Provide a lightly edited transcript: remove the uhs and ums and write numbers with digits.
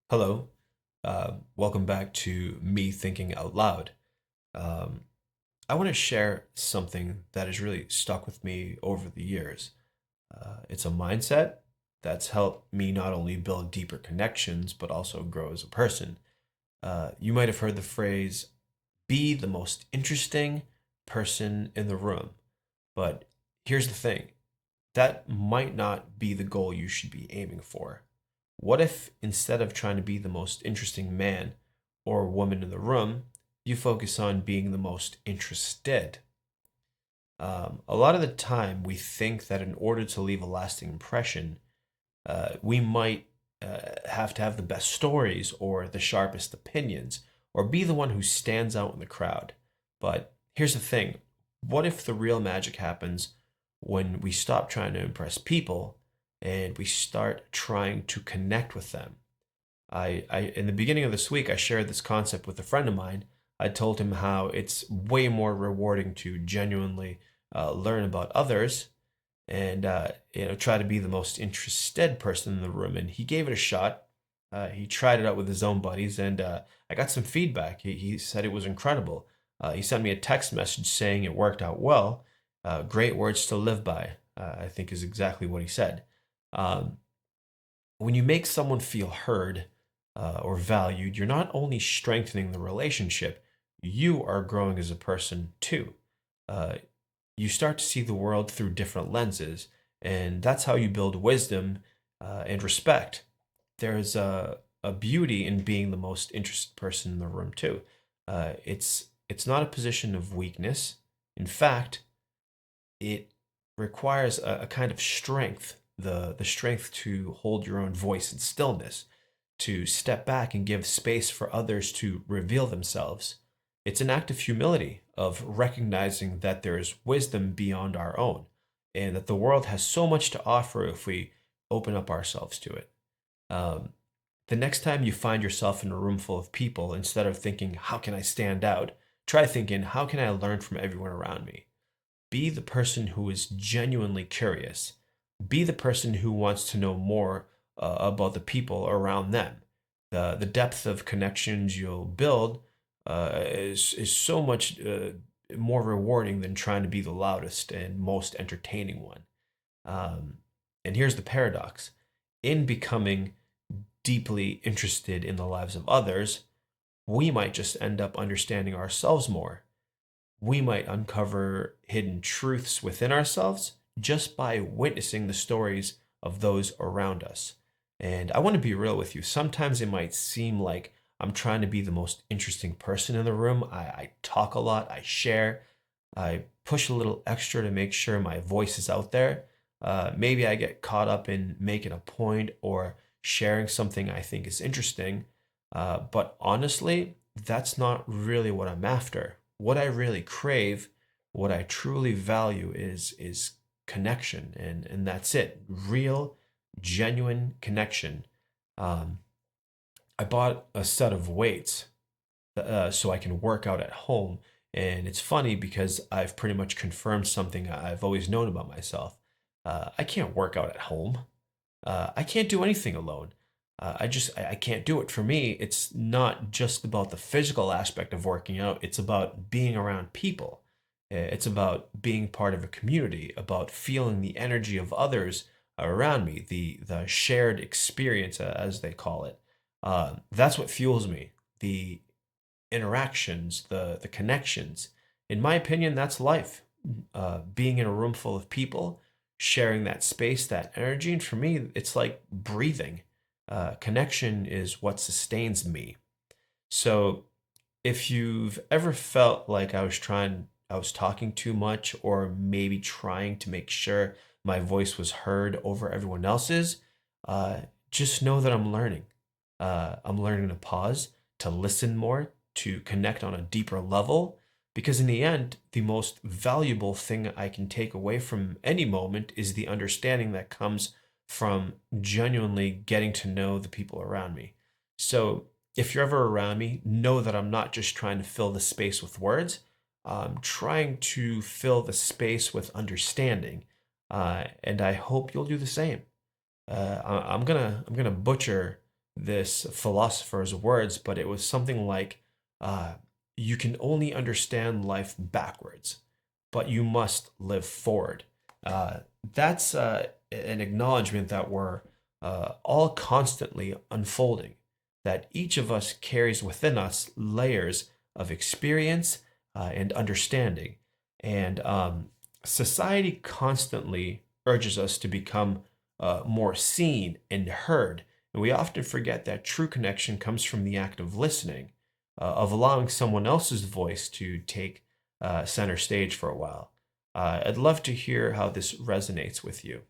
Hello. Welcome back to Me Thinking Out Loud. Um, I want to share something that has really stuck with me over the years. It's a mindset that's helped me not only build deeper connections, but also grow as a person. You might have heard the phrase, be the most interesting person in the room. But here's the thing, that might not be the goal you should be aiming for. What if instead of trying to be the most interesting man or woman in the room, you focus on being the most interested? A lot of the time, we think that in order to leave a lasting impression, we might have to have the best stories or the sharpest opinions or be the one who stands out in the crowd. But here's the thing, what if the real magic happens when we stop trying to impress people and we start trying to connect with them? In the beginning of this week, I shared this concept with a friend of mine. I told him how it's way more rewarding to genuinely learn about others and try to be the most interested person in the room. And he gave it a shot. He tried it out with his own buddies, and I got some feedback. He said it was incredible. He sent me a text message saying it worked out well. Great words to live by, I think is exactly what he said. Um, when you make someone feel heard or valued, you're not only strengthening the relationship, you are growing as a person too. Uh, you start to see the world through different lenses, and that's how you build wisdom and respect. There's a beauty in being the most interested person in the room too. It's not a position of weakness. In fact, it requires a kind of strength, the strength to hold your own voice in stillness, to step back and give space for others to reveal themselves. It's an act of humility, of recognizing that there is wisdom beyond our own, and that the world has so much to offer if we open up ourselves to it. Um, the next time you find yourself in a room full of people, instead of thinking, how can I stand out? Try thinking, how can I learn from everyone around me? Be the person who is genuinely curious. Be the person who wants to know more about the people around them. The depth of connections you'll build is so much more rewarding than trying to be the loudest and most entertaining one. Um, and here's the paradox, in becoming deeply interested in the lives of others, we might just end up understanding ourselves more. We might uncover hidden truths within ourselves just by witnessing the stories of those around us. And I want to be real with you. Sometimes it might seem like I'm trying to be the most interesting person in the room. I talk a lot, I share, I push a little extra to make sure my voice is out there. Maybe I get caught up in making a point or sharing something I think is interesting. But honestly, that's not really what I'm after. What I really crave, what I truly value is connection, and that's it. Real, genuine connection. Um, I bought a set of weights so I can work out at home. And it's funny because I've pretty much confirmed something I've always known about myself. I can't work out at home. I can't do anything alone. I can't do it. For me, it's not just about the physical aspect of working out. It's about being around people. It's about being part of a community, about feeling the energy of others around me, the shared experience, as they call it. That's what fuels me. The interactions, the connections. In my opinion, that's life. Being in a room full of people, sharing that space, that energy. And for me, it's like breathing. Connection is what sustains me. So if you've ever felt like I was talking too much, or maybe trying to make sure my voice was heard over everyone else's, uh, just know that I'm learning. I'm learning to pause, to listen more, to connect on a deeper level. Because in the end, the most valuable thing I can take away from any moment is the understanding that comes from genuinely getting to know the people around me. So if you're ever around me, know that I'm not just trying to fill the space with words. I'm trying to fill the space with understanding. And I hope you'll do the same. I'm gonna butcher this philosopher's words, but it was something like, uh, you can only understand life backwards, but you must live forward. That's an acknowledgement that we're all constantly unfolding, that each of us carries within us layers of experience and understanding. And society constantly urges us to become more seen and heard. And we often forget that true connection comes from the act of listening, of allowing someone else's voice to take center stage for a while. I'd love to hear how this resonates with you.